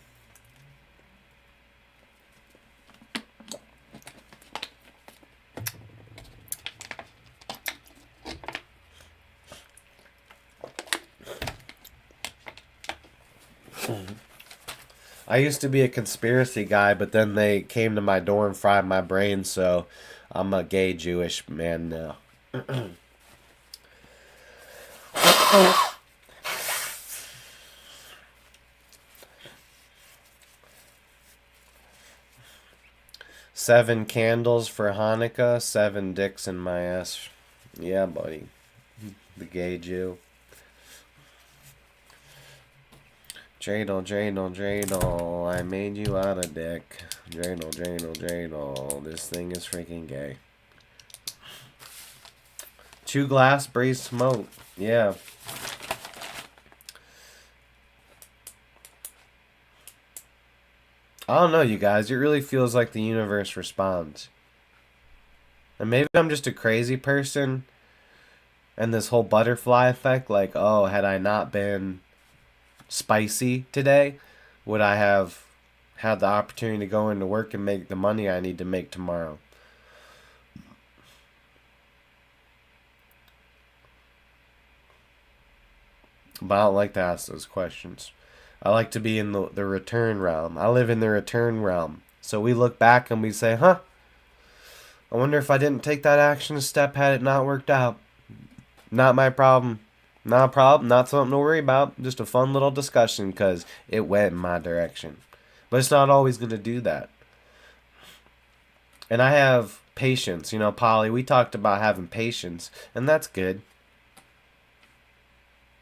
I used to be a conspiracy guy, but then they came to my door and fried my brain, so I'm a gay Jewish man now. Seven candles for Hanukkah, 7 dicks in my ass. Yeah, buddy. The gay Jew. Dreidel, dreidel, dreidel. I made you out of dick. Dreidel, dreidel, dreidel. This thing is freaking gay. 2 glass braised smoke. Yeah. I don't know, you guys. It really feels like the universe responds. And maybe I'm just a crazy person, and this whole butterfly effect, like, oh, had I not been spicy today, would I have had the opportunity to go into work and make the money I need to make tomorrow? But I don't like to ask those questions. I like to be in the return realm. I live in the return realm. So we look back and we say, huh, I wonder if I didn't take that action step had it not worked out. Not my problem. Not a problem. Not something to worry about. Just a fun little discussion because it went in my direction. But it's not always going to do that. And I have patience. You know, Polly, we talked about having patience, and that's good.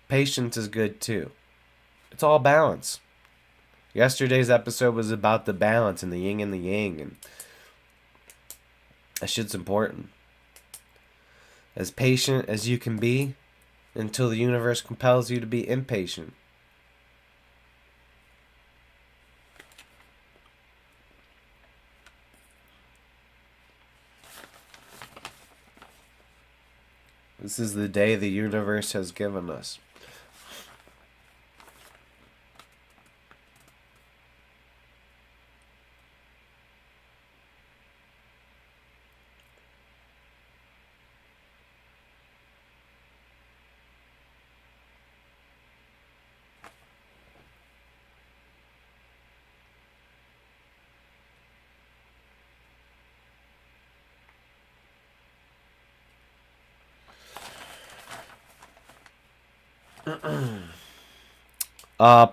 Patience is good too. It's all balance. Yesterday's episode was about the balance and the yin and the yang, and that shit's important. As patient as you can be until the universe compels you to be impatient. This is the day the universe has given us.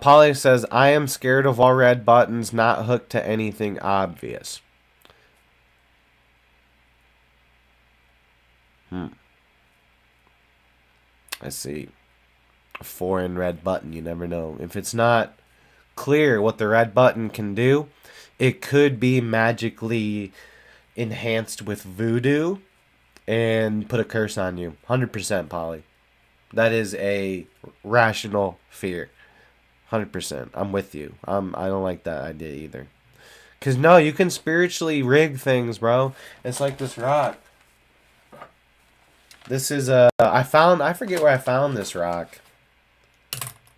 Polly says, I am scared of all red buttons, not hooked to anything obvious. I see. A foreign red button, you never know. If it's not clear what the red button can do, it could be magically enhanced with voodoo and put a curse on you. 100% Polly. That is a rational fear. 100%. I'm with you. I don't like that idea either. Cause no, you can spiritually rig things, bro. It's like this rock. This is I forget where I found this rock.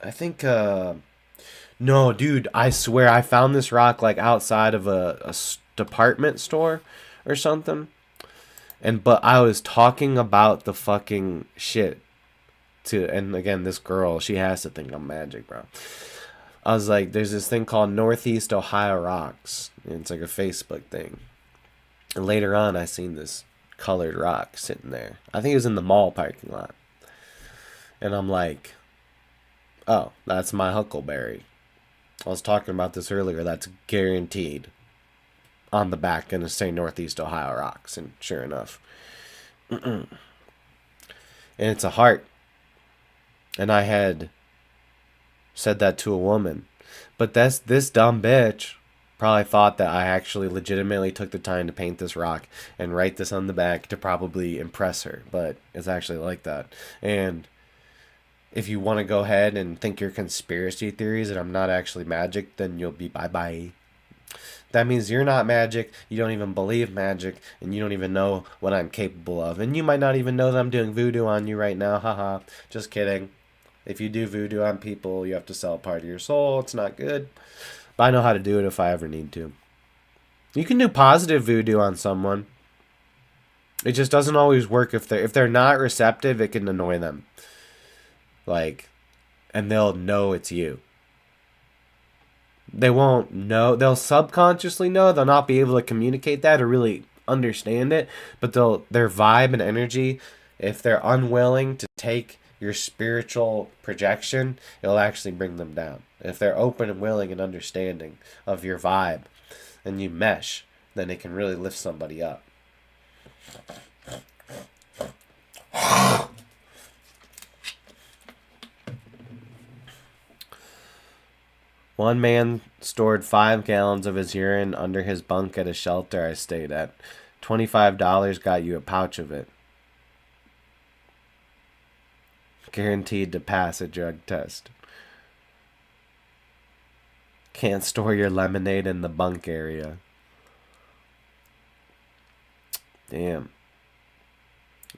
I think no, dude, I swear I found this rock like outside of a department store or something. But I was talking about the fucking shit and again, this girl, she has to think I'm magic, bro. I was like, there's this thing called Northeast Ohio Rocks. And it's like a Facebook thing. And later on, I seen this colored rock sitting there. I think it was in the mall parking lot. And I'm like, oh, that's my huckleberry. I was talking about this earlier. That's guaranteed on the back going to say Northeast Ohio Rocks. And sure enough. And it's a heart. And I had said that to a woman. But this dumb bitch probably thought that I actually legitimately took the time to paint this rock and write this on the back to probably impress her. But it's actually like that. And if you want to go ahead and think your conspiracy theories and I'm not actually magic, then you'll be bye-bye. That means you're not magic, you don't even believe magic, and you don't even know what I'm capable of. And you might not even know that I'm doing voodoo on you right now. Haha. Just kidding. If you do voodoo on people, you have to sell part of your soul. It's not good. But I know how to do it if I ever need to. You can do positive voodoo on someone. It just doesn't always work if they're not receptive, it can annoy them. Like, and they'll know it's you. They won't know. They'll subconsciously know. They'll not be able to communicate that or really understand it. But their vibe and energy, if they're unwilling to take your spiritual projection, it'll actually bring them down. If they're open and willing and understanding of your vibe and you mesh, then it can really lift somebody up. One man stored 5 gallons of his urine under his bunk at a shelter I stayed at. $25 got you a pouch of it. Guaranteed to pass a drug test. Can't store your lemonade in the bunk area. Damn.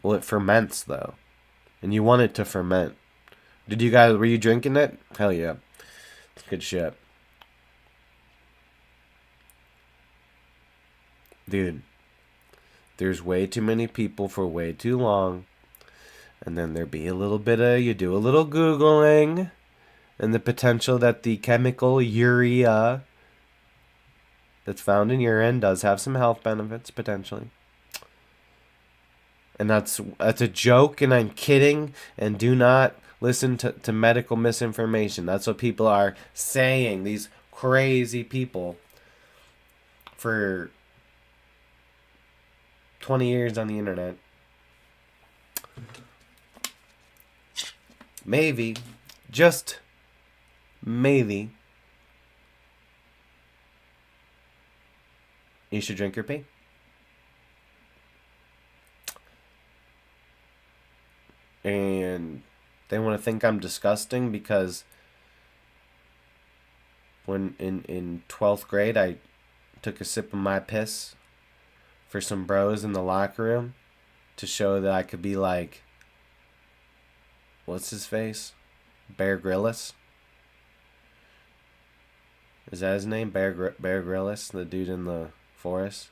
Well, it ferments though, and you want it to ferment. Were you drinking it? Hell yeah. It's good shit. Dude, there's way too many people for way too long. And then there be a little bit of, you do a little Googling, and the potential that the chemical urea that's found in urine does have some health benefits, potentially. And that's a joke, and I'm kidding, and do not listen to medical misinformation. That's what people are saying, these crazy people, for 20 years on the internet. Maybe, just maybe, you should drink your pee. And they want to think I'm disgusting because when in 12th grade I took a sip of my piss for some bros in the locker room to show that I could be like, what's his face? Bear Grylls? Is that his name? Bear Grylls, the dude in the forest?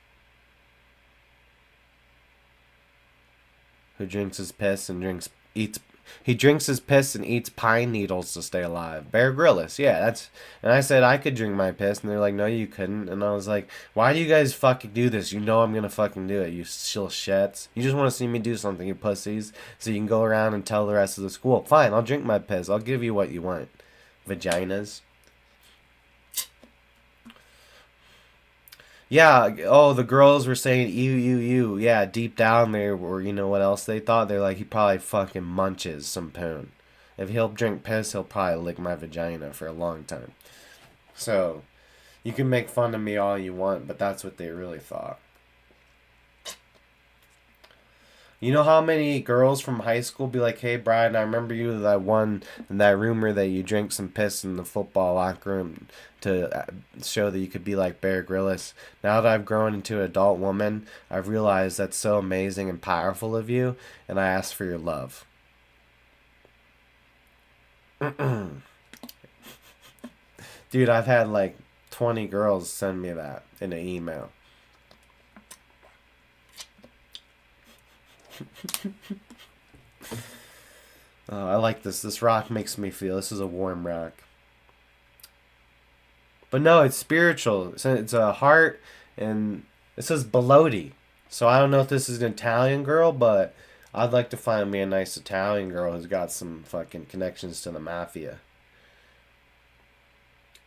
Who drinks his piss and drinks his piss and eats pine needles to stay alive. Bear Grylls, yeah, and I said I could drink my piss, and they're like, no, you couldn't, and I was like, why do you guys fucking do this? You know I'm gonna fucking do it, you shill shits. You just want to see me do something, you pussies, so you can go around and tell the rest of the school. Fine, I'll drink my piss. I'll give you what you want, vaginas. Yeah, oh, the girls were saying ew, ew, ew. Yeah, deep down there, or you know what else they thought? They're like, he probably fucking munches some poon. If he'll drink piss, he'll probably lick my vagina for a long time. So, you can make fun of me all you want, but that's what they really thought. You know how many girls from high school be like, hey, Bryan, I remember you that one, that rumor that you drank some piss in the football locker room to show that you could be like Bear Grylls. Now that I've grown into an adult woman, I've realized that's so amazing and powerful of you, and I ask for your love. Dude, I've had like 20 girls send me that in an email. I like this. This rock makes me feel. This is a warm rock. But no, it's spiritual. It's a heart, and it says Belodi. So I don't know if this is an Italian girl, but I'd like to find me a nice Italian girl who's got some fucking connections to the mafia.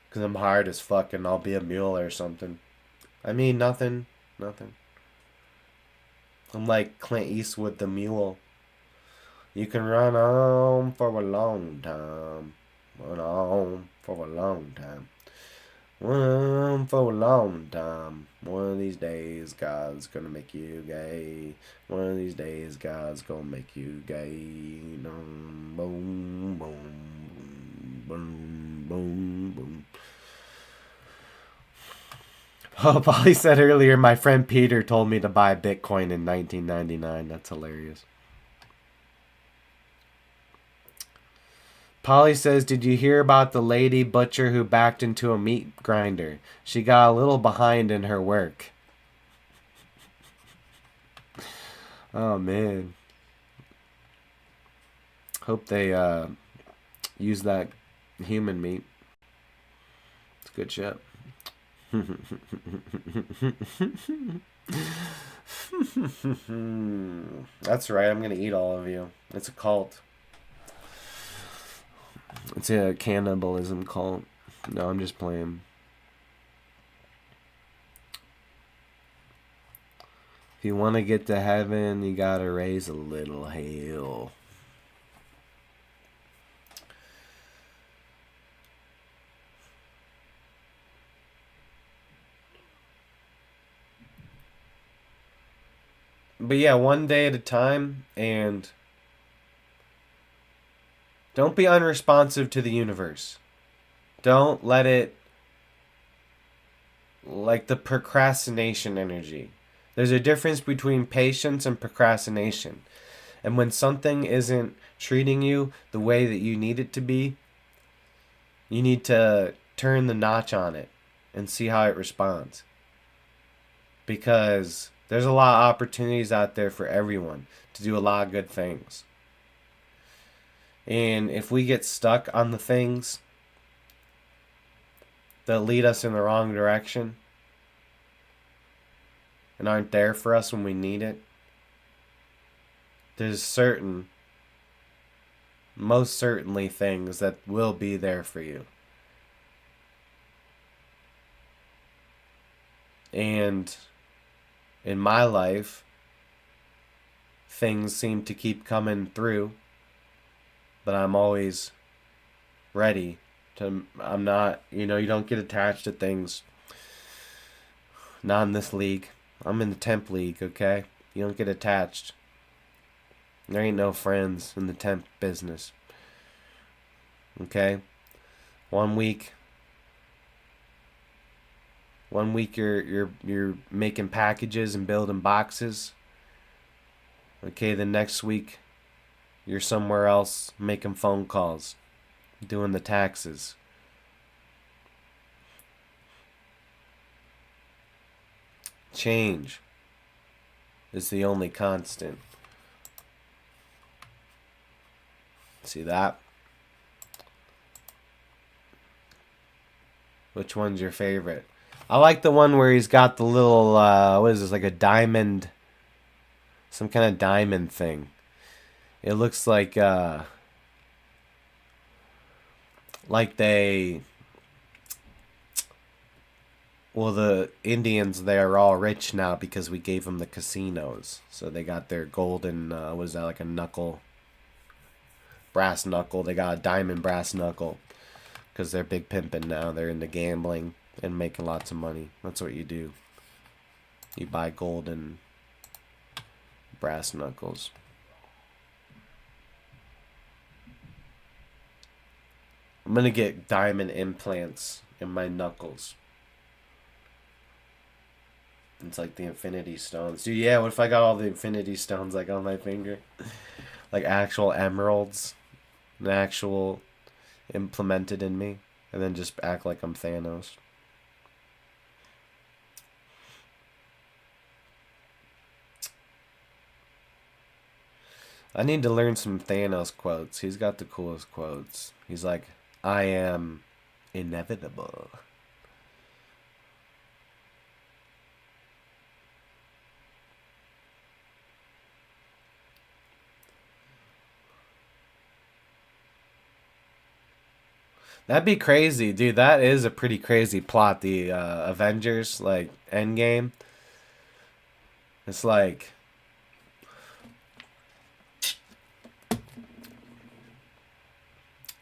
Because I'm hard as fuck, and I'll be a mule or something. I mean, nothing. Nothing. I'm like Clint Eastwood the mule. You can run on for a long time. Run on for a long time. Run on for a long time. One of these days, God's gonna make you gay. One of these days, God's gonna make you gay. Boom, boom, boom, boom, boom, boom. Oh, Polly said earlier, my friend Peter told me to buy Bitcoin in 1999. That's hilarious. Polly says, did you hear about the lady butcher who backed into a meat grinder? She got a little behind in her work. Oh, man. Hope they use that human meat. It's good shit. That's right, I'm gonna eat all of you. It's a cult. It's a cannibalism cult. No, I'm just playing. If you want to get to heaven, you gotta raise a little hell. But yeah, one day at a time, and don't be unresponsive to the universe. Don't let it, like the procrastination energy. There's a difference between patience and procrastination. And when something isn't treating you the way that you need it to be, you need to turn the notch on it and see how it responds. Because there's a lot of opportunities out there for everyone to do a lot of good things. And if we get stuck on the things that lead us in the wrong direction and aren't there for us when we need it, there's most certainly things that will be there for you. And in my life, things seem to keep coming through, but I'm always ready to. I'm not, you don't get attached to things. Not in this league. I'm in the temp league, okay? You don't get attached. There ain't no friends in the temp business. Okay? One week you're making packages and building boxes. Okay, the next week you're somewhere else making phone calls, doing the taxes. Change is the only constant. See that? Which one's your favorite? I like the one where he's got the little, what is this, like a diamond, some kind of diamond thing. It looks like they, well, the Indians, they are all rich now because we gave them the casinos. So they got their golden, what is that, like a knuckle, brass knuckle. They got a diamond brass knuckle because they're big pimping now. They're into gambling and making lots of money. That's what you do. You buy gold and brass knuckles. I'm gonna get diamond implants in my knuckles. It's like the infinity stones. Dude, yeah, what if I got all the infinity stones like on my finger? Like actual emeralds. An actual implemented in me. And then just act like I'm Thanos. I need to learn some Thanos quotes. He's got the coolest quotes. He's like, I am inevitable. That'd be crazy, dude. That is a pretty crazy plot. The Avengers, like, Endgame. It's like,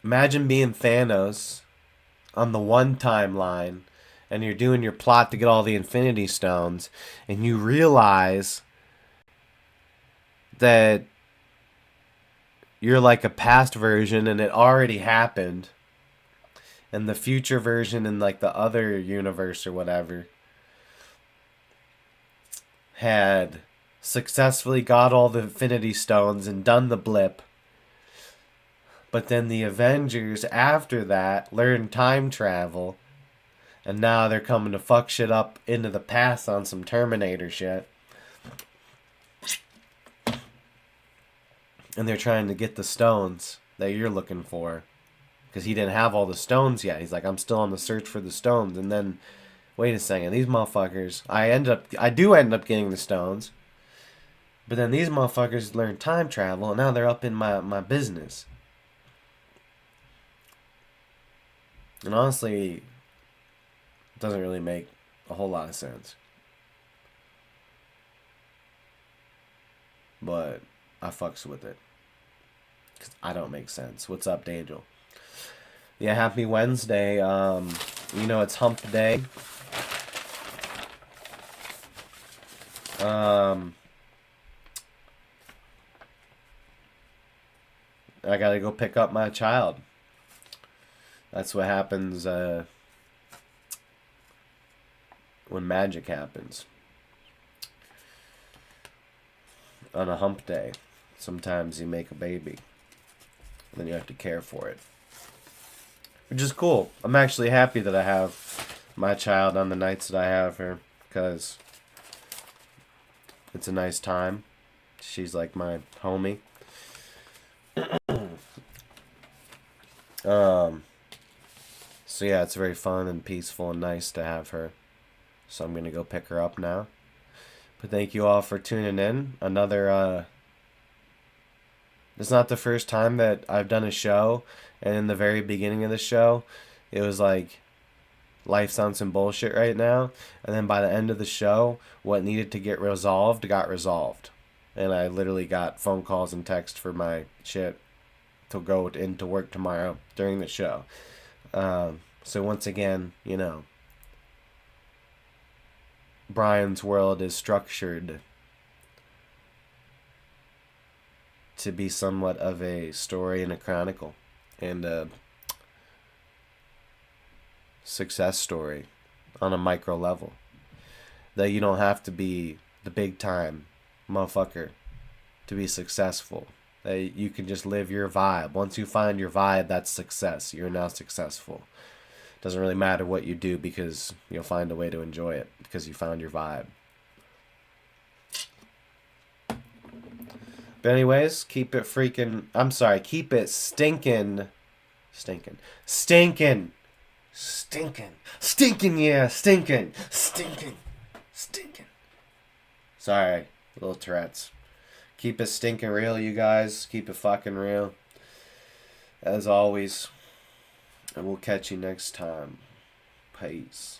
imagine being Thanos on the one timeline and you're doing your plot to get all the Infinity Stones and you realize that you're like a past version and it already happened, and the future version in like the other universe or whatever had successfully got all the Infinity Stones and done the blip. But then the Avengers after that learned time travel, and now they're coming to fuck shit up into the past on some Terminator shit. And they're trying to get the stones that you're looking for. Because he didn't have all the stones yet. He's like, I'm still on the search for the stones. And then, wait a second, these motherfuckers, I do end up getting the stones. But then these motherfuckers learn time travel, and now they're up in my business. And honestly, it doesn't really make a whole lot of sense. But I fucks with it. Because I don't make sense. What's up, Daniel? Yeah, happy Wednesday. It's hump day. I gotta go pick up my child. That's what happens when magic happens. on a hump day. Sometimes you make a baby, and then you have to care for it. Which is cool. I'm actually happy that I have my child on the nights that I have her, because it's a nice time. She's like my homie. So yeah, it's very fun and peaceful and nice to have her. So I'm gonna go pick her up now. But thank you all for tuning in. It's not the first time that I've done a show, and in the very beginning of the show, it was like, life sounds some bullshit right now. And then by the end of the show, what needed to get resolved got resolved. And I literally got phone calls and text for my shit to go into work tomorrow during the show. So once again, Bryan's world is structured to be somewhat of a story and a chronicle and a success story on a micro level. That you don't have to be the big time motherfucker to be successful. That you can just live your vibe. Once you find your vibe, that's success. You're now successful. Doesn't really matter what you do, because you'll find a way to enjoy it because you found your vibe. But anyways, keep it keep it stinking, yeah, stinking. Sorry, little Tourette's. Keep it stinking real, you guys. Keep it fucking real. As always. And we'll catch you next time. Peace.